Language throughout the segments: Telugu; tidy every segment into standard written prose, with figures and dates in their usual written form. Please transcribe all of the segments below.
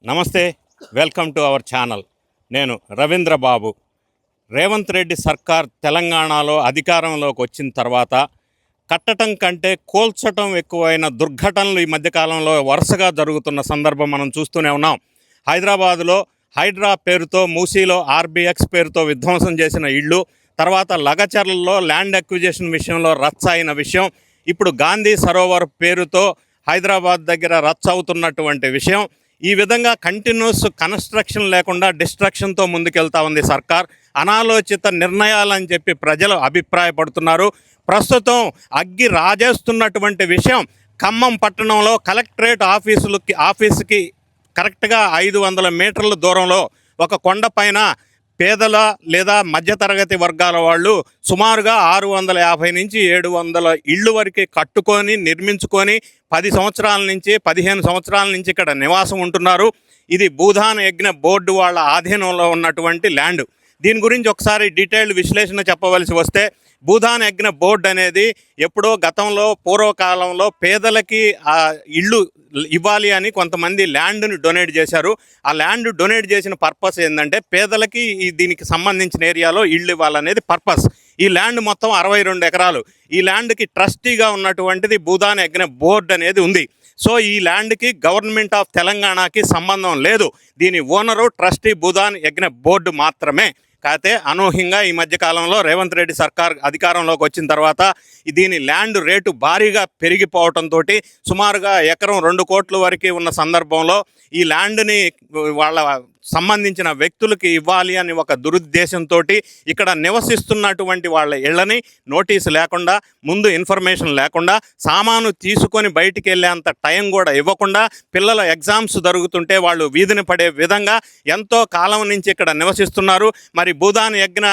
నమస్తే, వెల్కమ్ టు అవర్ ఛానల్. నేను రవీంద్ర బాబు. రేవంత్ రెడ్డి సర్కార్ తెలంగాణలో అధికారంలోకి వచ్చిన తర్వాత కట్టడం కంటే కోల్చటం ఎక్కువైన దుర్ఘటనలు ఈ మధ్యకాలంలో వరుసగా జరుగుతున్న సందర్భం మనం చూస్తూనే ఉన్నాం. హైదరాబాదులో హైడ్రా పేరుతో, మూసీలో ఆర్బీఎక్స్ పేరుతో విధ్వంసం చేసిన ఇళ్ళు, తర్వాత లగచర్లలో ల్యాండ్ అక్విజిషన్ విషయంలో రచ్చ అయిన విషయం, ఇప్పుడు గాంధీ సరోవర్ పేరుతో హైదరాబాద్ దగ్గర రచ్చ అవుతున్నటువంటి విషయం. ఈ విధంగా కంటిన్యూస్ కన్స్ట్రక్షన్ లేకుండా డిస్ట్రక్షన్తో ముందుకెళ్తా ఉంది సర్కార్. అనాలోచిత నిర్ణయాలని చెప్పి ప్రజలు అభిప్రాయపడుతున్నారు. ప్రస్తుతం అగ్గి రాజేస్తున్నటువంటి విషయం ఖమ్మం పట్టణంలో కలెక్టరేట్ ఆఫీసుకి కరెక్ట్గా 500 మీటర్ల దూరంలో ఒక కొండపైన పేదల లేదా మధ్యతరగతి వర్గాల వాళ్ళు సుమారుగా 650 నుంచి 700 ఇళ్ళు వరకు కట్టుకొని నిర్మించుకొని 10 సంవత్సరాల నుంచి 15 సంవత్సరాల నుంచి ఇక్కడ నివాసం ఉంటున్నారు. ఇది భూదాన యజ్ఞ బోర్డు వాళ్ళ ఆధీనంలో ఉన్నటువంటి ల్యాండ్. దీని గురించి ఒకసారి డీటెయిల్డ్ విశ్లేషణ చెప్పవలసి వస్తే, భూదాన యజ్ఞ బోర్డు అనేది ఎప్పుడో గతంలో పూర్వకాలంలో పేదలకి ఇళ్ళు ఇవ్వాలి అని కొంతమంది ల్యాండ్ని డొనేట్ చేశారు. ఆ ల్యాండ్ డొనేట్ చేసిన పర్పస్ ఏంటంటే పేదలకి దీనికి సంబంధించిన ఏరియాలో ఇళ్ళు ఇవ్వాలనేది పర్పస్. ఈ ల్యాండ్ మొత్తం 62 ఎకరాలు. ఈ ల్యాండ్కి ట్రస్టీగా ఉన్నటువంటిది భూదాన యజ్ఞ బోర్డు అనేది ఉంది. సో ఈ ల్యాండ్కి గవర్నమెంట్ ఆఫ్ తెలంగాణకి సంబంధం లేదు. దీని ఓనరు ట్రస్టీ భూదాన యజ్ఞ బోర్డు మాత్రమే. కాకపోతే అనూహ్యంగా ఈ మధ్యకాలంలో రేవంత్ రెడ్డి సర్కార్ అధికారంలోకి వచ్చిన తర్వాత దీని ల్యాండ్ రేటు భారీగా పెరిగిపోవడంతో సుమారుగా ఎకరం 2 కోట్ల వరకు ఉన్న సందర్భంలో ఈ ల్యాండ్ని వాళ్ళ సంబంధించిన వ్యక్తులకి ఇవ్వాలి అని ఒక దురుద్దేశంతో ఇక్కడ నివసిస్తున్నటువంటి వాళ్ళ ఇళ్ళని నోటీసు లేకుండా, ముందు ఇన్ఫర్మేషన్ లేకుండా, సామాను తీసుకొని బయటికి వెళ్ళేంత టైం కూడా ఇవ్వకుండా, పిల్లల ఎగ్జామ్స్ జరుగుతుంటే వాళ్ళు వీధిని పడే విధంగా ఎంతో కాలం నుంచి ఇక్కడ నివసిస్తున్నారు. మరి భూదాన యజ్ఞ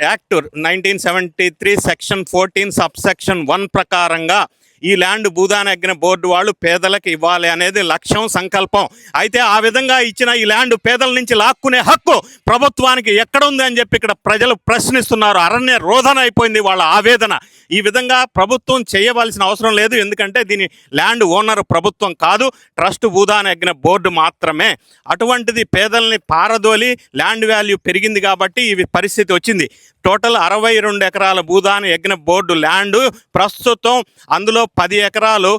యాక్ట్ 1973 సెక్షన్ 14 సబ్సెక్షన్ 1 ప్రకారంగా ఈ ల్యాండ్ భూదాన యజ్ఞ బోర్డు వాళ్ళు పేదలకు ఇవ్వాలి అనేది లక్ష్యం, సంకల్పం. అయితే ఆ విధంగా ఇచ్చిన ఈ ల్యాండ్ పేదల నుంచి లాక్కునే హక్కు ప్రభుత్వానికి ఎక్కడుంది అని చెప్పి ఇక్కడ ప్రజలు ప్రశ్నిస్తున్నారు. అరణ్య రోదన అయిపోయింది వాళ్ళ ఆవేదన. ఈ విధంగా ప్రభుత్వం చేయవలసిన అవసరం లేదు. ఎందుకంటే దీని ల్యాండ్ ఓనర్ ప్రభుత్వం కాదు, ట్రస్ట్ భూదాన యజ్ఞ బోర్డు మాత్రమే. అటువంటిది పేదల్ని పారదోలి ల్యాండ్ వాల్యూ పెరిగింది కాబట్టి ఈ పరిస్థితి వచ్చింది. టోటల్ 62 ఎకరాల భూదాన యజ్ఞ బోర్డు ల్యాండ్ ప్రస్తుతం అందులో 10 ఎకరాలు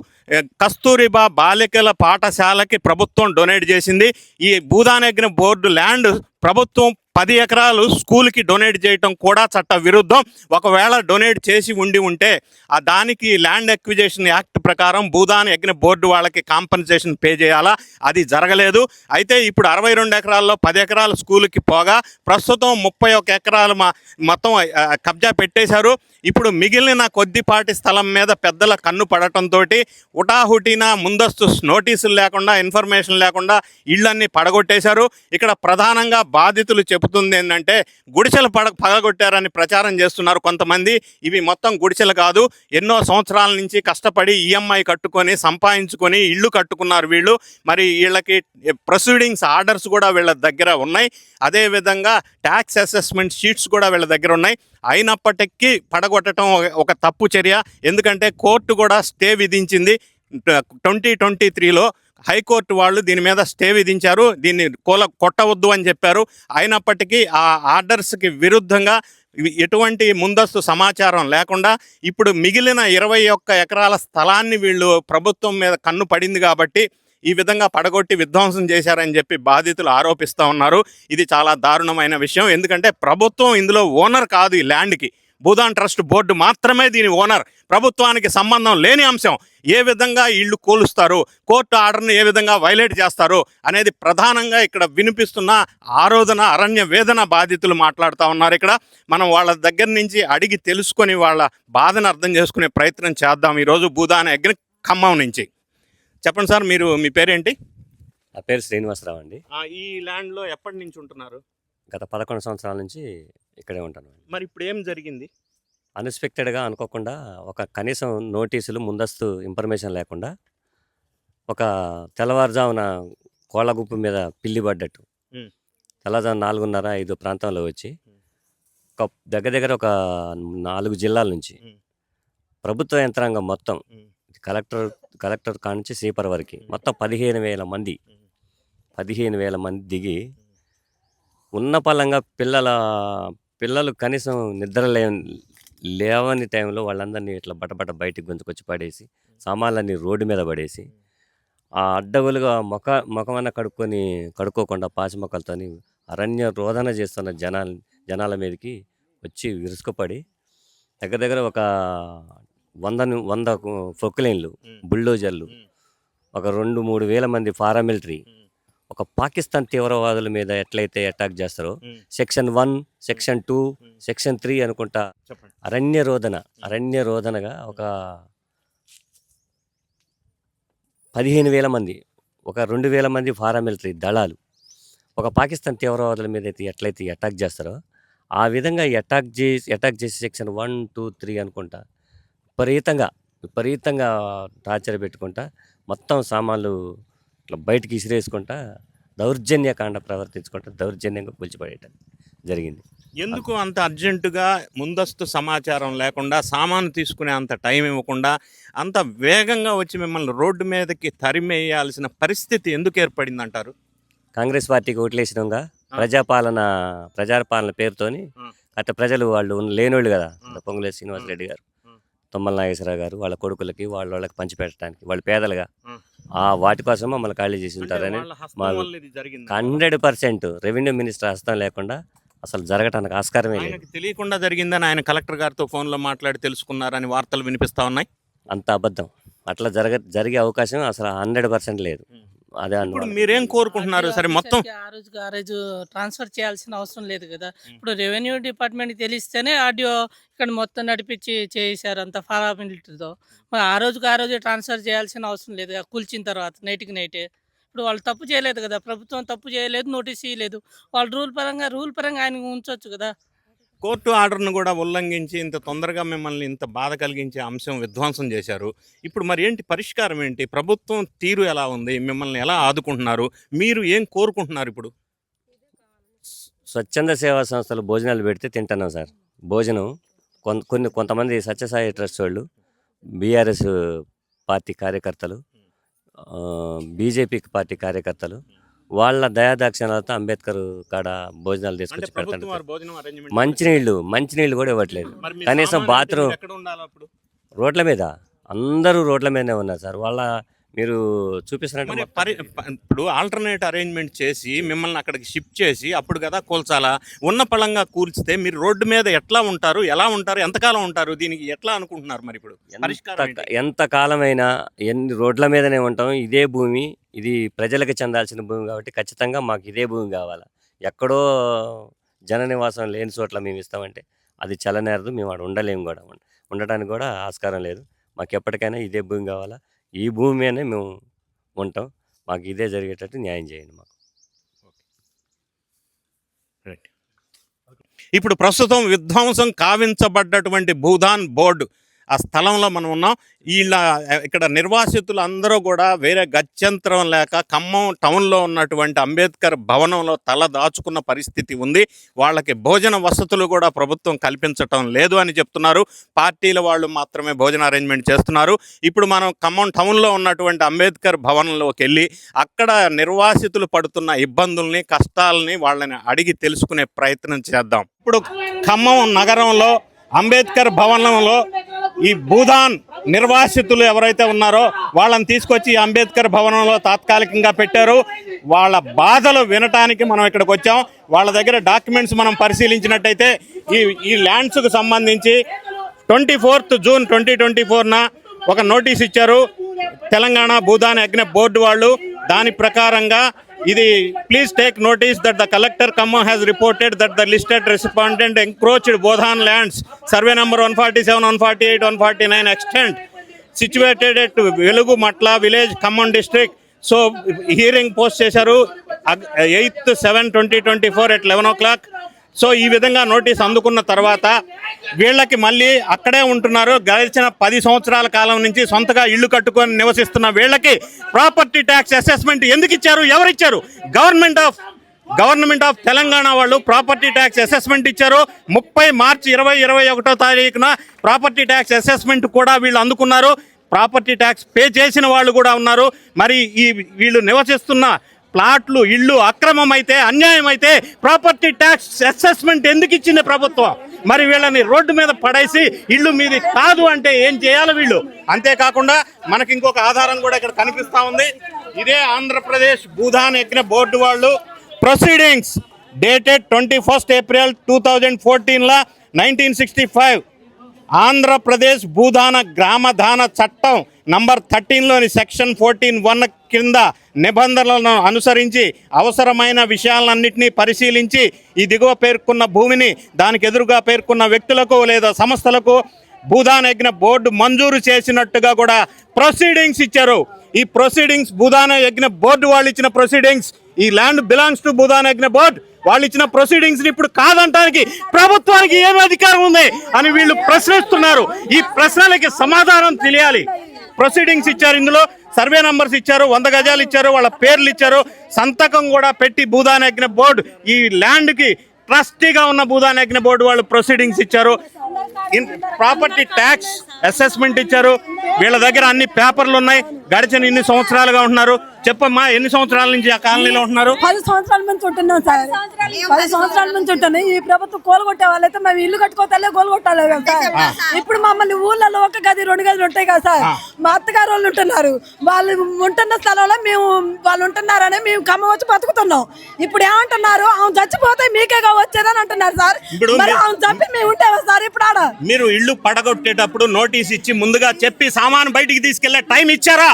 కస్తూరిబా బాలికల పాఠశాలకి ప్రభుత్వం డొనేట్ చేసింది. ఈ భూదాన యజ్ఞ బోర్డు ల్యాండ్ ప్రభుత్వం 10 ఎకరాలు స్కూల్కి డొనేట్ చేయటం కూడా చట్ట విరుద్ధం. ఒకవేళ డొనేట్ చేసి ఉంటే దానికి ల్యాండ్ అక్విజిషన్ యాక్ట్ ప్రకారం భూదాన యజ్ఞ బోర్డు వాళ్ళకి కాంపన్సేషన్ పే చేయాలా, అది జరగలేదు. అయితే ఇప్పుడు 62 ఎకరాల్లో 10 ఎకరాలు స్కూల్కి పోగా ప్రస్తుతం 31 ఎకరాలు మొత్తం కబ్జా పెట్టేశారు. ఇప్పుడు మిగిలిన కొద్దిపాటి స్థలం మీద పెద్దల కన్ను పడటంతో హుటాహుటిన ముందస్తు నోటీసులు లేకుండా, ఇన్ఫర్మేషన్ లేకుండా ఇళ్ళన్నీ పడగొట్టేశారు. ఇక్కడ ప్రధానంగా బాధితులు చెబుతుంది ఏంటంటే గుడిసెలు పగలగొట్టారని ప్రచారం చేస్తున్నారు కొంతమంది. ఇవి మొత్తం గుడిసెలు కాదు, ఎన్నో సంవత్సరాల నుంచి కష్టపడి ఈఎంఐ కట్టుకొని సంపాదించుకొని ఇళ్ళు కట్టుకున్నారు వీళ్ళు. మరి వీళ్ళకి ప్రొసీడింగ్స్ ఆర్డర్స్ కూడా వీళ్ళ దగ్గర ఉన్నాయి. అదేవిధంగా ట్యాక్స్ అసెస్మెంట్ షీట్స్ కూడా వీళ్ళ దగ్గర ఉన్నాయి. అయినప్పటికీ పడగొట్టడం ఒక తప్పు చర్య. ఎందుకంటే కోర్టు కూడా స్టే విధించింది. 2023లో హైకోర్టు వాళ్ళు దీని మీద స్టే విధించారు. దీన్ని కొట్టవద్దు అని చెప్పారు. అయినప్పటికీ ఆ ఆర్డర్స్కి విరుద్ధంగా ఎటువంటి ముందస్తు సమాచారం లేకుండా ఇప్పుడు మిగిలిన 21 ఎకరాల స్థలాన్ని వీళ్ళు ప్రభుత్వం మీద కన్ను పడింది కాబట్టి ఈ విధంగా పడగొట్టి విధ్వంసం చేశారని చెప్పి బాధితులు ఆరోపిస్తూ ఉన్నారు. ఇది చాలా దారుణమైన విషయం. ఎందుకంటే ప్రభుత్వం ఇందులో ఓనర్ కాదు. ఈ ల్యాండ్కి భూదాన్ ట్రస్ట్ బోర్డు మాత్రమే దీని ఓనర్. ప్రభుత్వానికి సంబంధం లేని అంశం. ఏ విధంగా ఇళ్ళు కూలుస్తారు, కోర్టు ఆర్డర్ని ఏ విధంగా వైలేట్ చేస్తారు అనేది ప్రధానంగా ఇక్కడ వినిపిస్తున్న ఆరోదన, అరణ్య వేదన బాధితులు మాట్లాడుతూ ఉన్నారు. ఇక్కడ మనం వాళ్ళ దగ్గర నుంచి అడిగి తెలుసుకొని వాళ్ళ బాధను అర్థం చేసుకునే ప్రయత్నం చేద్దాం ఈరోజు భూదాన యజ్ఞ ఖమ్మం నుంచి. చెప్పండి సార్, మీ పేరేంటి? నా పేరు శ్రీనివాసరావు అండి. ఈ ల్యాండ్లో ఎప్పటి నుంచి ఉంటున్నారు? గత 11 సంవత్సరాల నుంచి ఇక్కడే ఉంటాను. మరి ఇప్పుడు ఏం జరిగింది? అన్ఎక్స్పెక్టెడ్గా అనుకోకుండా ఒక కనీసం నోటీసులు, ముందస్తు ఇన్ఫర్మేషన్ లేకుండా ఒక తెల్లవారుజామున కోళ్ళ గుంపు మీద పిల్లి పడ్డట్టు తెల్లవారుజామున 4:30-5 ప్రాంతంలో వచ్చి ఒక దగ్గర ఒక 4 జిల్లాల నుంచి ప్రభుత్వ యంత్రాంగం మొత్తం కలెక్టర్ కానించి స్వీపర్ వరకు మొత్తం 15,000 మంది 15,000 మంది దిగి ఉన్న పలంగా పిల్లలు కనీసం నిద్ర లేవని టైంలో వాళ్ళందరినీ ఇట్లా బట్టబట్ట బయటికి గుంజుకొచ్చి పడేసి సామాన్లన్నీ రోడ్డు మీద పడేసి ఆ అడ్డగోలుగా ముఖమన్న కడుక్కోకుండా పాచి మొక్కలతోని అరణ్య రోదన చేస్తున్న జనాల మీదకి వచ్చి విరుచుకుపడి దగ్గర దగ్గర ఒక 100 పొక్కులైన్లు, బుల్డోజర్లు, ఒక 2-3 వేల మంది పారామిలిటరీ ఒక పాకిస్తాన్ తీవ్రవాదుల మీద ఎట్లయితే అటాక్ చేస్తారో సెక్షన్ 1, సెక్షన్ 2, సెక్షన్ 3 అనుకుంటా చెప్పండి. అరణ్య రోదనగా ఒక 15,000 మంది, ఒక 2,000 మంది పారామిలిటరీ దళాలు ఒక పాకిస్తాన్ తీవ్రవాదుల మీద ఎట్లయితే అటాక్ చేస్తారో ఆ విధంగా అటాక్ చేసి సెక్షన్ 1, 2, 3 అనుకుంటా విపరీతంగా టార్చర్ పెట్టుకుంటా మొత్తం సామాన్లు ఇట్లా బయటికి ఇసిరేసుకుంటా దౌర్జన్యకాండ ప్రవర్తించుకుంటా దౌర్జన్యంగా కూల్చిపడేయటం జరిగింది. ఎందుకు అంత అర్జెంటుగా ముందస్తు సమాచారం లేకుండా సామాను తీసుకునే అంత టైం ఇవ్వకుండా అంత వేగంగా వచ్చి మిమ్మల్ని రోడ్డు మీదకి తరిమేయాల్సిన పరిస్థితి ఎందుకు ఏర్పడింది అంటారు? కాంగ్రెస్ పార్టీకి ఓట్లేసినాగా ప్రజాపాలన పేరుతోని అట్లా ప్రజలు వాళ్ళు లేనోళ్ళు కదా, పొంగులేటి శ్రీనివాసరెడ్డి గారు, తుమ్మల నాగేశ్వరరావు గారు వాళ్ళ కొడుకులకి వాళ్ళకి పంచిపెట్టడానికి వాళ్ళు పేదలుగా వాటి కోసం మమ్మల్ని ఖాళీ చేసి ఉంటారని మా 100% రెవెన్యూ మినిస్టర్ హస్తం లేకుండా అసలు జరగటానికి ఆస్కారమే లేదు. ఆయనకి తెలియకుండా జరిగిందని ఆయన కలెక్టర్ గారితో ఫోన్లో మాట్లాడి తెలుసుకున్నారని వార్తలు వినిపిస్తా ఉన్నాయి. అంత అబద్ధం. అట్లా జరిగే అవకాశం అసలు 100% లేదు. అదే ఇప్పుడు మీరేం కోరుకుంటున్నారు? సరే మొత్తం ఆ రోజు ట్రాన్స్ఫర్ చేయాల్సిన అవసరం లేదు కదా. ఇప్పుడు రెవెన్యూ డిపార్ట్మెంట్కి తెలిస్తేనే ఆడియో ఇక్కడ మొత్తం నడిపించి చేశారు అంత పారామిలిటరీతో. మరి ఆ రోజు ట్రాన్స్ఫర్ చేయాల్సిన అవసరం లేదు కదా, కూల్చిన తర్వాత నైట్కి నైటే. ఇప్పుడు వాళ్ళు తప్పు చేయలేదు కదా, ప్రభుత్వం తప్పు చేయలేదు, నోటీస్ ఇవ్వలేదు. వాళ్ళు రూల్ పరంగా ఆయన ఉంచవచ్చు కదా. కోర్టు ఆర్డర్ను కూడా ఉల్లంఘించి ఇంత తొందరగా మిమ్మల్ని ఇంత బాధ కలిగించే అంశం విధ్వంసం చేశారు. ఇప్పుడు మరి ఏంటి పరిష్కారం ఏంటి? ప్రభుత్వం తీరు ఎలా ఉంది? మిమ్మల్ని ఎలా ఆదుకుంటున్నారు? మీరు ఏం కోరుకుంటున్నారు ఇప్పుడు? స్వచ్ఛంద సేవా సంస్థలు భోజనాలు పెడితే తింటున్నాం సార్. భోజనం కొంతమంది సత్యసాయి ట్రస్ట్ వాళ్ళు, బీఆర్ఎస్ పార్టీ కార్యకర్తలు, బీజేపీ పార్టీ కార్యకర్తలు వాళ్ళ దయాదాక్షిణాలతో అంబేద్కర్ కాడ భోజనాలు తీసుకొచ్చి పెడతారు. మంచినీళ్ళు కూడా ఇవ్వట్లేదు. కనీసం బాత్రూమ్ రోడ్ల మీద, అందరూ రోడ్ల మీదనే ఉన్నారు సార్. మీరు చూపిస్తున్నట్టు ఇప్పుడు ఆల్టర్నేట్ అరేంజ్మెంట్ చేసి మిమ్మల్ని అక్కడికి షిఫ్ట్ చేసి అప్పుడు కదా కూల్చాలా. ఉన్న పళంగా కూల్చితే మీరు రోడ్డు మీద ఎట్లా ఉంటారు, ఎలా ఉంటారు, ఎంతకాలం ఉంటారు? దీనికి ఎట్లా అనుకుంటున్నారు మరి ఇప్పుడు పరిష్కారం? ఎంతకాలమైనా రోడ్ల మీదనే ఉంటాం. ఇదే భూమి, ఇది ప్రజలకు చెందాల్సిన భూమి కాబట్టి ఖచ్చితంగా మాకు ఇదే భూమి కావాలా. ఎక్కడో జన నివాసం లేని చోట్ల మేము ఇస్తామంటే అది చలనేరదు. మేము అక్కడ ఉండలేము కూడా, ఉండటానికి కూడా ఆస్కారం లేదు. మాకు ఎప్పటికైనా ఇదే భూమి కావాలా. ఈ భూమి మీదనే మేము ఉంటాం. మాకు ఇదే జరిగేటట్టు న్యాయం చేయండి మాకు. ఇప్పుడు ప్రస్తుతం విధ్వంసం కావించబడ్డటువంటి భూదాన్ బోర్డు ఆ స్థలంలో మనం ఉన్నాం. ఇక్కడ నిర్వాసితులు అందరూ కూడా వేరే గత్యంతరం లేక ఖమ్మం టౌన్లో ఉన్నటువంటి అంబేద్కర్ భవనంలో తల దాచుకున్న పరిస్థితి ఉంది. వాళ్ళకి భోజన వసతులు కూడా ప్రభుత్వం కల్పించటం లేదు అని చెప్తున్నారు. పార్టీల వాళ్ళు మాత్రమే భోజన అరేంజ్మెంట్ చేస్తున్నారు. ఇప్పుడు మనం ఖమ్మం టౌన్లో ఉన్నటువంటి అంబేద్కర్ భవనంలోకి వెళ్ళి అక్కడ నిర్వాసితులు పడుతున్న ఇబ్బందుల్ని, కష్టాలని వాళ్ళని అడిగి తెలుసుకునే ప్రయత్నం చేద్దాం. ఇప్పుడు ఖమ్మం నగరంలో అంబేద్కర్ భవనంలో ఈ భూదాన్ నిర్వాసితులు ఎవరైతే ఉన్నారో వాళ్ళని తీసుకొచ్చి అంబేద్కర్ భవనంలో తాత్కాలికంగా పెట్టారు. వాళ్ళ బాధలు వినటానికి మనం ఇక్కడికి వచ్చాం. వాళ్ళ దగ్గర డాక్యుమెంట్స్ మనం పరిశీలించినట్టయితే ఈ ల్యాండ్స్కు సంబంధించి 24 జూన్ 2024న ఒక నోటీస్ ఇచ్చారు తెలంగాణ భూదాన్ యజ్ఞ బోర్డు వాళ్ళు. దాని ప్రకారంగా ఇది please take notice that the collector Khammam has reported that the listed respondent encroached Bhoodan lands survey number 147, 148, 149 extent situated at Velugumatla village Khammam district. So hearing post చేశారు 8/7/2024 at 11 o'clock. సో ఈ విధంగా నోటీస్ అందుకున్న తర్వాత వీళ్ళకి మళ్ళీ అక్కడే ఉంటున్నారు. గడిచిన 10 సంవత్సరాల కాలం నుంచి సొంతగా ఇళ్ళు కట్టుకొని నివసిస్తున్న వీళ్ళకి ప్రాపర్టీ ట్యాక్స్ అసెస్మెంట్ ఎందుకు ఇచ్చారు? ఎవరిచ్చారు? గవర్నమెంట్ ఆఫ్ తెలంగాణ వాళ్ళు ప్రాపర్టీ ట్యాక్స్ అసెస్మెంట్ ఇచ్చారు. 30 మార్చి 2021 తారీఖున ప్రాపర్టీ ట్యాక్స్ అసెస్మెంట్ కూడా వీళ్ళు అందుకున్నారు. ప్రాపర్టీ ట్యాక్స్ పే చేసిన వాళ్ళు కూడా ఉన్నారు. మరి వీళ్ళు నివసిస్తున్న ప్లాట్లు ఇళ్ళు అక్రమమైతే అన్యాయమైతే ప్రాపర్టీ ట్యాక్స్ అసెస్మెంట్ ఎందుకు ఇచ్చింది ప్రభుత్వం? మరి వీళ్ళని రోడ్డు మీద పడేసి ఇళ్ళు మీది కాదు అంటే ఏం చేయాలి వీళ్ళు? అంతేకాకుండా మనకి ఇంకొక ఆధారం కూడా ఇక్కడ కనిపిస్తా ఉంది. ఇదే ఆంధ్రప్రదేశ్ భూదాన్ యజ్ఞ బోర్డు వాళ్ళు ప్రొసీడింగ్స్ డేటెడ్ 21 April 2014 1965 ఆంధ్రప్రదేశ్ భూదాన గ్రామదాన చట్టం నంబర్ 13లోని సెక్షన్ 14(1) కింద నిబంధనలను అనుసరించి అవసరమైన విషయాలన్నింటినీ పరిశీలించి ఈ దిగువ పేర్కొన్న భూమిని దానికి ఎదురుగా పేర్కొన్న వ్యక్తులకు లేదా సంస్థలకు భూదాన యజ్ఞ బోర్డు మంజూరు చేసినట్టుగా కూడా ప్రొసీడింగ్స్ ఇచ్చారు. ఈ ప్రొసీడింగ్స్ భూదాన యజ్ఞ బోర్డు వాళ్ళు ఇచ్చిన ప్రొసీడింగ్స్, ఈ ల్యాండ్ బిలాంగ్స్ టు భూదాన యజ్ఞ బోర్డు వాళ్ళు ఇచ్చిన ప్రొసీడింగ్స్ ని ఇప్పుడు కాదంటానికి ప్రభుత్వానికి ఏమి అధికారం ఉంది అని వీళ్ళు ప్రశ్నిస్తున్నారు. ఈ ప్రశ్నలకి సమాధానం తెలియాలి. ప్రొసీడింగ్స్ ఇచ్చారు, ఇందులో సర్వే నంబర్స్ ఇచ్చారు, 100 గజాలు ఇచ్చారు, వాళ్ళ పేర్లు ఇచ్చారు, సంతకం కూడా పెట్టి భూదాన యజ్ఞ బోర్డు ఈ ల్యాండ్కి ట్రస్టీగా ఉన్న భూదాన యజ్ఞ బోర్డు వాళ్ళు ప్రొసీడింగ్స్ ఇచ్చారు. ప్రాపర్టీ ట్యాక్స్ అసెస్మెంట్ ఇచ్చారు. వీళ్ళ దగ్గర అన్ని పేపర్లు ఉన్నాయి. గడిచిన ఇన్ని సంవత్సరాలుగా ఉంటున్నారు. చెప్పమ్మా, ఎన్ని సంవత్సరాల నుంచి ఆ కాలనీలో ఉంటున్నారు? 10 సంవత్సరాల నుంచి ఉంటున్నాం సార్. 10 సంవత్సరాల నుంచి ఉంటున్నాయి. ఈ ప్రభుత్వం కోలుగొట్టే వాళ్ళైతే మేము ఇల్లు కట్టుకోతాలే కోలుగొట్టాలి కదా సార్. ఇప్పుడు మమ్మల్ని ఊళ్ళలో 1 గది 2 గదులు ఉంటాయి కదా సార్. మా అత్తగారు వాళ్ళు ఉంటున్నారు. వాళ్ళు ఉంటున్న స్థలంలో మేము వాళ్ళు ఉంటున్నారని మేము కమ్మ వచ్చి బతుకుతున్నాం. ఇప్పుడు ఏమంటున్నారు, ఆమె చచ్చిపోతే మీకేగా వచ్చేదని అంటున్నారు సార్. మరి ఆమె చంపి మేము ఉంటామా సార్? ఇప్పుడు ఆడ మీరు ఇల్లు పడగొట్టేటప్పుడు నోటీస్ ఇచ్చి ముందుగా చెప్పి సామాను బయటికి తీసుకెళ్లే టైం ఇచ్చారా?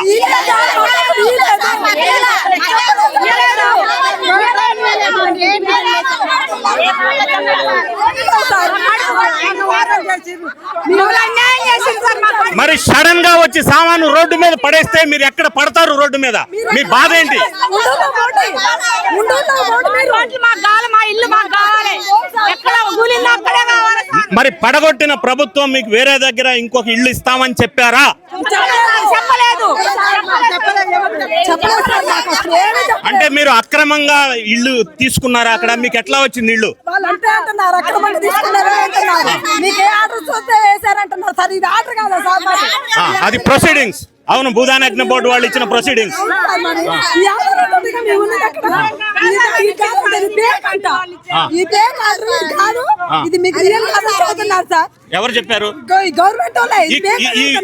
మరి సడన్ గా వచ్చి సామాను రోడ్డు మీద పడేస్తే మీరు ఎక్కడ పడతారు? రోడ్డు మీద మీ బాధ ఏంటి? మరి పడగొట్టిన ప్రభుత్వం మీకు వేరే దగ్గర ఇంకొక ఇల్లు ఇస్తామని చెప్పారా? అంటే మీరు అక్రమంగా ఇల్లు తీసుకున్నారా? అక్కడ మీకు ఎట్లా వచ్చింది ఇల్లు? అది ప్రొసీడింగ్స్. అవును, భూదాన యజ్ఞ బోర్డు వాళ్ళు ఇచ్చిన ప్రొసీడింగ్స్. ఎవరు చెప్పారు?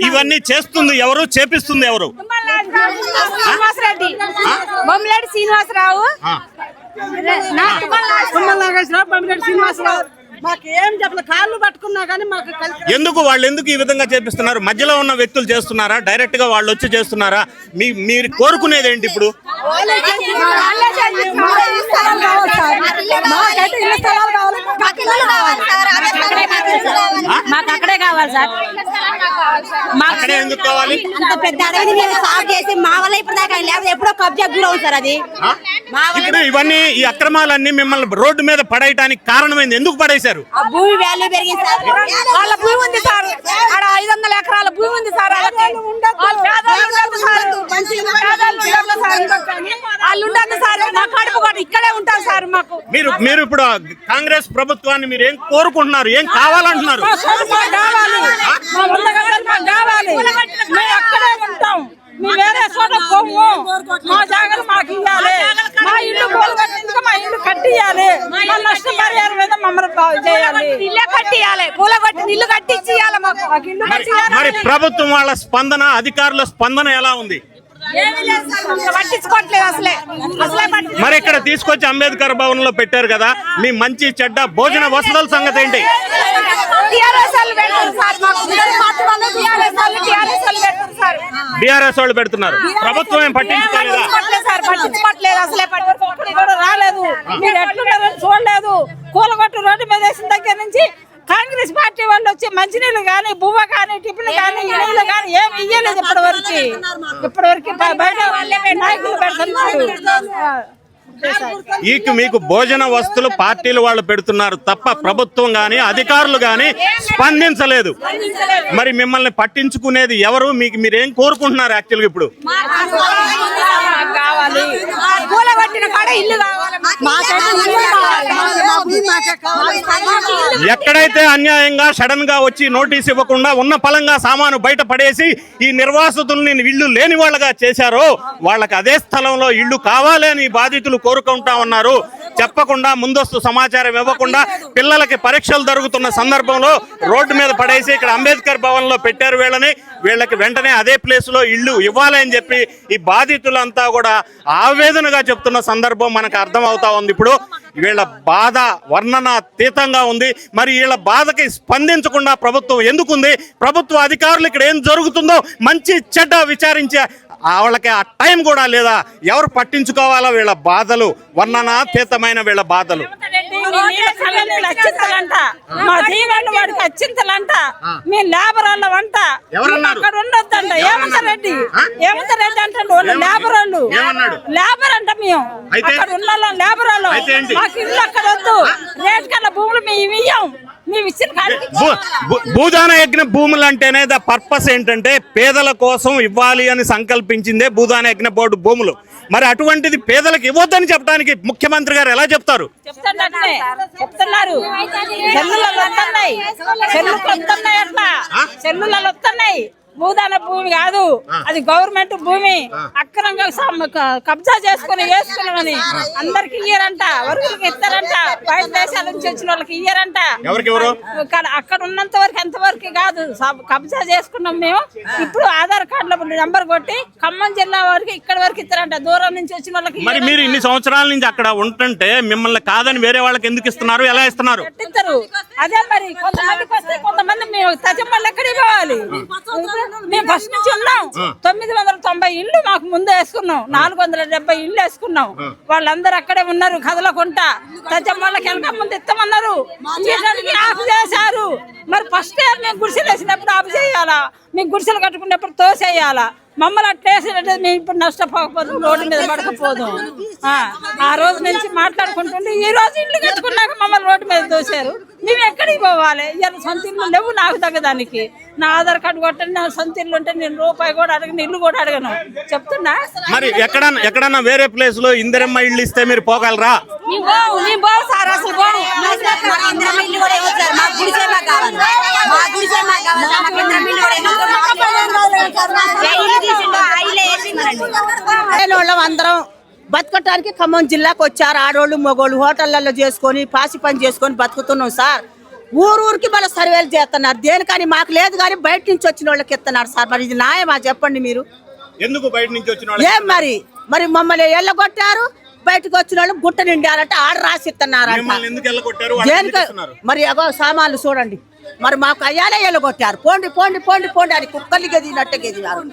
ఇవన్నీ చేస్తుంది ఎవరు? చేపిస్తుంది ఎవరు? బొమ్మలేడి శ్రీనివాసరావు. మాకేం చెప్పలే, కాళ్ళు పట్టుకున్నా కానీ మాకు ఎందుకు వాళ్ళు ఎందుకు ఈ విధంగా చేపిస్తున్నారు? మధ్యలో ఉన్న వ్యక్తులు చేస్తున్నారా? డైరెక్ట్ గా వాళ్ళు వచ్చి చేస్తున్నారా? మీరు కోరుకునేది ఏంటి ఇప్పుడు? మాకు అక్కడే కావాలి సార్. అక్కడే ఎందుకు కావాలి? అంత పెద్ద అడవిని మేము సాగు చేసి మా వల్ల ఇప్పుడు దాకా లేకపోతే ఎప్పుడో కబ్జా గురవు సార్. అది ఇప్పుడు ఇవన్నీ ఈ అక్రమాలన్నీ మిమ్మల్ని రోడ్డు మీద పడేయడానికి కారణమైంది. ఎందుకు పడేశారు? భూమి వాల్యూ పెరిగింది సార్. వాళ్ళ భూమి ఉంది సార్, అక్కడ 500 ఎకరాల భూమి ఉంది సార్. వాళ్ళు ఉండదు సార్, మా కడుపు కూడా ఇక్కడే ఉంటారు సార్. మాకు మీరు ఇప్పుడు కాంగ్రెస్ ప్రభుత్వాన్ని మీరు ఏం కోరుకుంటున్నారు? ఏం కావాలంటున్నారు? అక్కడే ఉంటాం, మేము వేరే చోట పోము. మా జాగాలు మాకు ఇవ్వాలి. మా ఇల్లు కూలగొట్టేందుకు మా ఇల్లు కట్టియాలి. మా నష్టపరిహారం మీద మమ్మల్ని చేయాలి. ఇల్లే కట్టియాలి, కూలగొట్టిన ఇల్లు కట్టించి ఇవ్వాలి మాకు. మరి ప్రభుత్వం వాళ్ళ స్పందన, అధికారుల స్పందన ఎలా ఉంది? పట్టించుకోవట్లేదు అసలే. మరి ఇక్కడ తీసుకొచ్చి అంబేద్కర్ భవన్ లో పెట్టారు కదా, మీ మంచి చెడ్డ భోజన వసతుల సంగతి ఏంటి? టిఆర్ఎస్ వాళ్ళు పెడుతున్నారు, ప్రభుత్వం ఏం పట్టించుకోలేదా? పట్టించుకోవట్లేదు అసలే. రాలేదు, మీరు ఎట్లున్నారో చూడలేదు. కూలగొట్టు రోడ్డు మీద వేసిన దగ్గర నుంచి కాంగ్రెస్ పార్టీ వాళ్ళు వచ్చి మంచినీళ్ళు కానీ, బువ్వ కానీ, టిఫిన్ కానీ, నీళ్ళు కానీ ఏమి ఇయ్యలేదు ఇప్పటివరకు. బయట నాయకులు పెడుతున్నారు. మీకు భోజన వస్తువులు పార్టీలు వాళ్ళు పెడుతున్నారు తప్ప ప్రభుత్వం గాని అధికారులు గాని స్పందించలేదు. మరి మిమ్మల్ని పట్టించుకునేది ఎవరు? మీరేం కోరుకుంటున్నారు యాక్చువల్గా ఇప్పుడు? కూలగొట్టిన కాడ ఇల్లు కావాలి. ఎక్కడైతే అన్యాయంగా సడన్ గా వచ్చి నోటీస్ ఇవ్వకుండా ఉన్న పలంగా సామాను బయట పడేసి ఈ నిర్వాసితుల్ని ఇళ్ళు లేని వాళ్ళగా చేశారో వాళ్ళకి అదే స్థలంలో ఇళ్ళు కావాలి అని బాధితులు కోరుకుంటా ఉన్నారు. చెప్పకుండా ముందస్తు సమాచారం ఇవ్వకుండా పిల్లలకి పరీక్షలు జరుగుతున్న సందర్భంలో రోడ్డు మీద పడేసి ఇక్కడ అంబేద్కర్ భవన్ లో పెట్టారు వీళ్ళకి వెంటనే అదే ప్లేస్ లో ఇళ్ళు ఇవ్వాలి అని చెప్పి ఈ బాధితులంతా కూడా ఆవేదనగా చెప్తున్న సందర్భం మనకు అర్థం అవుతా ఉంది. ఇప్పుడు వీళ్ళ బాధ వర్ణనాతీతంగా ఉంది. మరి వీళ్ళ బాధకి స్పందించకుండా ప్రభుత్వం ఎందుకుంది? ప్రభుత్వ అధికారులు ఇక్కడ ఏం జరుగుతుందో మంచి చెడ్డ విచారించే వాళ్ళకి ఆ టైం కూడా లేదా? ఎవరు పట్టించుకోవాలా వీళ్ళ బాధలు? వర్ణనాతీతమైన వీళ్ళ బాధలు. మా జీవన్ వాడికి అచ్చింతలంట, మీ లేబర్ వాళ్ళ వంట అక్కడ ఉండొద్దంట. ఏమంత రెడ్డి అంటే లేబర్ వాళ్ళు లేబర్ అంట. మేము అక్కడ ఉన్న లేబర్ వాళ్ళు, మాకు ఇల్లు అక్కడ వద్దు. రేట్ కన్నా భూములు మేము ఇయ్యం. భూదాన యజ్ఞ భూములు అంటేనే ద పర్పస్ ఏంటంటే పేదల కోసం ఇవ్వాలి అని సంకల్పించిందే భూదాన యజ్ఞ బోర్డు భూములు. మరి అటువంటిది పేదలకు ఇవ్వద్దని చెప్పడానికి ముఖ్యమంత్రి గారు ఎలా చెప్తారు? చెప్తున్నారు. సెల్లులలో వస్తున్నాయి. భూదాన భూమి కాదు, అది గవర్నమెంట్ భూమి. అక్రమంగా కబ్జా వేసుకున్నామని అందరికి ఇయ్యరంట. వరకు ఇస్తారంట. బయట దేశాల నుంచి వచ్చిన వాళ్ళకి ఇయ్యరంట. అక్కడ ఉన్నంత వరకు ఎంతవరకు కాదు, కబ్జా చేసుకున్నాం మేము. ఇప్పుడు ఆధార్ కార్డులో నెంబర్ కొట్టి ఖమ్మం జిల్లా వరకు ఇక్కడ వరకు ఇస్తారంట. దూరం నుంచి వచ్చిన వాళ్ళకి. మరి మీరు ఇన్ని సంవత్సరాల నుంచి అక్కడ ఉంటుంటే మిమ్మల్ని కాదని వేరే వాళ్ళకి ఎందుకు ఇస్తున్నారు? ఎలా ఇస్తున్నారు? ఇస్తారు. అదే మరి కొంతమందికి వస్తే కొంతమంది మేము తజమ్మలు ఎక్కడికి పోవాలి? మేము ఫస్ట్ నుంచి ఉన్నాం. 990 ఇళ్ళు మాకు ముందు వేసుకున్నాం. 470 ఇళ్ళు వేసుకున్నాం. వాళ్ళందరూ అక్కడే ఉన్నారు కదలకుంటా. తజమ్మళ్ళకి వెనక ముందు ఇస్తామన్నారు, ఆఫ్ చేశారు. మరి ఫస్ట్ మేము గుడిసెలు వేసినప్పుడు ఆఫ్ చేయాలా? మేము గుడిసెలు కట్టుకున్నప్పుడు తోసేయాలా? మమ్మల్ని అట్లేసినట్టు మేము ఇప్పుడు నష్టపోకపోదు, రోడ్డు మీద పడకపోదు. ఆ రోజు నుంచి మాట్లాడుకుంటుంటే ఈ రోజు ఇల్లు కట్టుకున్నాక మమ్మల్ని రోడ్డు మీద తోసారు. మేము ఎక్కడికి పోవాలి? ఇవాళ సొంత ఇల్లు లేవు నాకు తగ్గదానికి. నా ఆధార్ కార్డు కొట్టండి, నా సొంత ఇల్లు ఉంటే నేను రూపాయి కూడా అడగను, ఇల్లు కూడా అడగను. చెప్తున్నా. మరి ఎక్కడన్నా వేరే ప్లేస్ లో ఇందిరమ్మ ఇల్లు ఇస్తే మీరు పోగలరా? సార్ అసలు అందరం బతకటానికి ఖమ్మం జిల్లాకు వచ్చారు. ఆడోళ్ళు మగోళ్ళు హోటళ్లలో చేసుకొని పాసి పని చేసుకొని బతుకుతున్నాం సార్. ఊరికి మళ్ళీ సర్వేలు చేస్తున్నారు. దేనికని మాకు లేదు కానీ బయట నుంచి వచ్చిన వాళ్ళకి ఇస్తున్నారు సార్. మరి ఇది న్యాయమా చెప్పండి మీరు? ఎందుకు బయట నుంచి వచ్చిన ఏం మరి మమ్మల్ని ఎల్లగొట్టారు. బయటకు వచ్చిన వాళ్ళు గుట్ట నిండారంటే ఆడ రాసి ఇస్తున్నారంట. దేనికి మరి అగో సామాన్లు చూడండి. మరి మాకు అయ్యాలే ఎల్లగొట్టారు. పోండి పోండి పోండి పోండి అని కుక్కలు గెదినట్టే గెదినారు.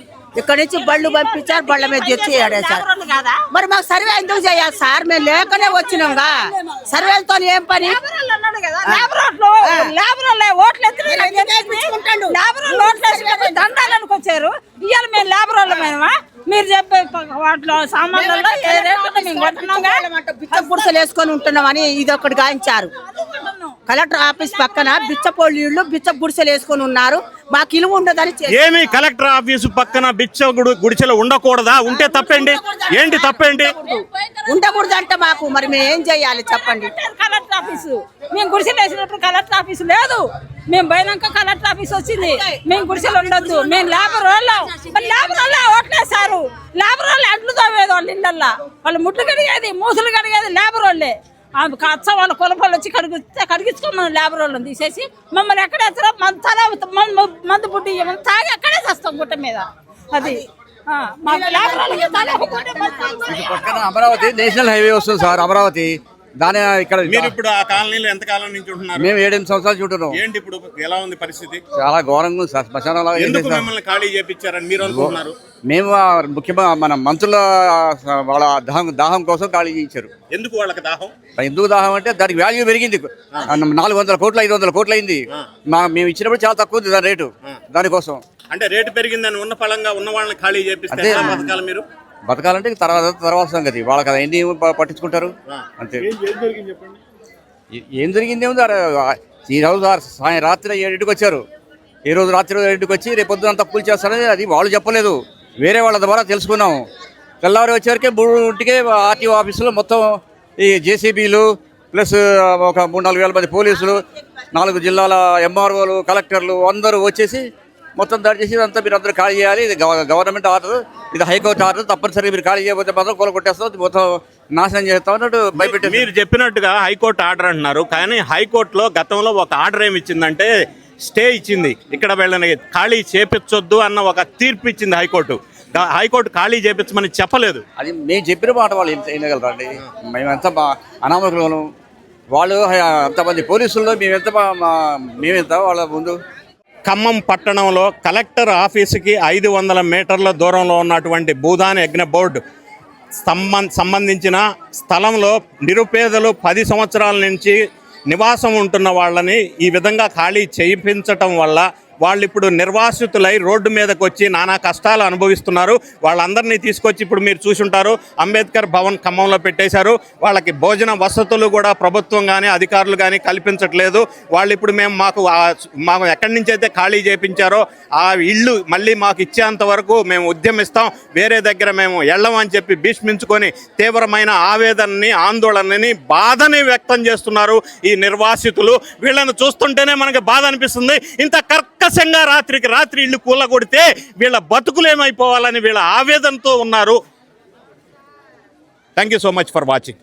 ఇక్కడ నుంచి బళ్ళు పంపించారు, బళ్ళ మీద తెచ్చి ఆడేశారు. మరి మాకు సర్వే ఎందుకు చేయాలి సార్? మేము లేకనే వచ్చినాంగా. సర్వేలతో ఏం పని? దండాలకు వచ్చారు. ఇవాళ మేము లేబర్ వాళ్ళు మేమా? మీరు చెప్పే వాటిలో సామాన్లలో బిచ్చ గుడిసెలు వేసుకొని ఉంటున్నామని ఇది ఒకటి గాయించారు. కలెక్టర్ ఆఫీస్ పక్కన బిచ్చపోళ్ళు బిచ్చ గుడిసెలు వేసుకొని ఉన్నారు. మాకు ఇల్లు ఉండదని. ఏమి కలెక్టర్ ఆఫీసు పక్కన బిచ్చ గుడిసెలు ఉండకూడదా? ఉంటే తప్పండి. ఏంటి తప్పండి? ఉండకూడదు అంటే మాకు మరి మేము ఏం చేయాలి చెప్పండి? కలెక్టర్ ఆఫీసు మేము గుడిసెలు వేసినప్పుడు కలెక్టర్ ఆఫీసు లేదు. మేము పోయినాక కలెక్టర్ ఆఫీస్ వచ్చింది. మేము గుడిసెలు ఉండొద్దు, మేము లేబర్ వాళ్ళం. లేబర్ వాళ్ళే ఓట్లేసారు. లేబర్ వాళ్ళు అంట్లు తోవేది వాళ్ళ ఇళ్ళల్లో. వాళ్ళు ముట్లు కడిగేది, మూసులు కడిగేది లేబర్ వాళ్ళే. కచ్చ వాళ్ళ కులపాలు వచ్చి కడిగించుకోమని లేబర్ వాళ్ళని తీసేసి మమ్మల్ని ఎక్కడేస్తారో మందు బుడ్డి తాగి అక్కడే చేస్తాం గుట్ట మీద. అది అమరావతి నేషనల్ హైవే వస్తుంది సార్. అమరావతి దాని ఇక్కడ మీరు ఇప్పుడు ఆ కాలనీలో ఎంత కాలం నుంచి ఉంటున్నారు? మేము 7-8 సంవత్సరాలు చూంటున్నాం. ఏంటి ఇప్పుడు ఎలా ఉంది పరిస్థితి? చాలా ఘోరంగా ఉంది సార్. శ్మశానం మిమ్మల్ని ఖాళీ చేయించారని మీరు అనుకుంటున్నారు? మేము ముఖ్యంగా మన మంత్రుల వాళ్ళ దాహం కోసం ఖాళీ చేయించారు. ఎందుకు వాళ్ళకి దాహం? ఎందుకు దాహం అంటే దానికి వాల్యూ పెరిగింది. 400 కోట్లు 500 కోట్లు అయింది. మేము ఇచ్చినప్పుడు చాలా తక్కువ ఉంది దాని రేటు. దానికోసం అంటే రేటు పెరిగిందని ఉన్న ఫలంగా ఉన్న వాళ్ళని ఖాళీ చేపిస్తే బతకాలి. మీరు బతకాలంటే తర్వాత సంగతి వాళ్ళకి కదా ఎన్ని పట్టించుకుంటారు అంతే. ఏం జరిగింది ఏముంది? ఈ రోజు రాత్రి 7ంటికి వచ్చారు. ఈ రోజు రాత్రి 7ంటికి వచ్చి రేపు పొద్దున అంతా కూల్ చేస్తారని అది వాళ్ళు చెప్పలేదు. వేరే వాళ్ళ ద్వారా తెలుసుకున్నాము. తెల్లవారి వచ్చేవరకే 3ంటికే ఆర్టీఓ ఆఫీసులో మొత్తం ఈ జేసీబీలు ప్లస్ ఒక 3-4 వేల మంది పోలీసులు, 4 జిల్లాల ఎంఆర్ఓలు, కలెక్టర్లు అందరూ వచ్చేసి మొత్తం దాడి చేసి అంతా మీరు అందరూ ఖాళీ చేయాలి. ఇది గవర్నమెంట్ ఆర్డర్, ఇది హైకోర్టు ఆర్డర్, తప్పనిసరిగా మీరు ఖాళీ చేయకపోతే మాత్రం కూలగొట్టేస్తాం, మొత్తం నాశనం చేస్తాం అన్నట్టు భయపెట్టారు. మీరు చెప్పినట్టుగా హైకోర్టు ఆర్డర్ అంటున్నారు, కానీ హైకోర్టులో గతంలో ఒక ఆర్డర్ ఏమి ఇచ్చిందంటే స్టే ఇచ్చింది. ఇక్కడ వీళ్ళని ఖాళీ చేపించొద్దు అన్న ఒక తీర్పు ఇచ్చింది హైకోర్టు. హైకోర్టు ఖాళీ చేపించమని చెప్పలేదు. అది మేము చెప్పిన మాట వాళ్ళు వినగలరండి? మేమెంత అనామకులు, వాళ్ళు అంతమంది పోలీసుల్లో మేమెంత వాళ్ళ ముందు. ఖమ్మం పట్టణంలో కలెక్టర్ ఆఫీసుకి 500 మీటర్ల దూరంలో ఉన్నటువంటి భూదాన్ యజ్ఞ బోర్డు సంబంధించిన స్థలంలో నిరుపేదలు 10 సంవత్సరాల నుంచి నివాసం ఉంటున్న వాళ్ళని ఈ విధంగా ఖాళీ చేయించటం వల్ల వాళ్ళు ఇప్పుడు నిర్వాసితులై రోడ్డు మీదకి వచ్చి నానా కష్టాలు అనుభవిస్తున్నారు. వాళ్ళందరినీ తీసుకొచ్చి ఇప్పుడు మీరు చూసుంటారు అంబేద్కర్ భవన్ ఖమ్మంలో పెట్టేశారు. వాళ్ళకి భోజన వసతులు కూడా ప్రభుత్వం కానీ అధికారులు కానీ కల్పించట్లేదు. వాళ్ళు ఇప్పుడు మాకు ఎక్కడి నుంచి అయితే ఖాళీ చేయించారో ఆ ఇళ్ళు మళ్ళీ మాకు ఇచ్చేంత వరకు మేము ఉద్యమిస్తాం, వేరే దగ్గర మేము వెళ్ళమని చెప్పి భీష్మించుకొని తీవ్రమైన ఆవేదనని, ఆందోళనని, బాధని వ్యక్తం చేస్తున్నారు ఈ నిర్వాసితులు. వీళ్ళని చూస్తుంటేనే మనకి బాధ అనిపిస్తుంది. ఇంత కర్కశంగా రాత్రికి రాత్రి ఇళ్ళు కూలగొడితే వీళ్ళ బతుకులేమైపోవాలని వీళ్ళ ఆవేదనతో ఉన్నారు. Thank you so much for watching.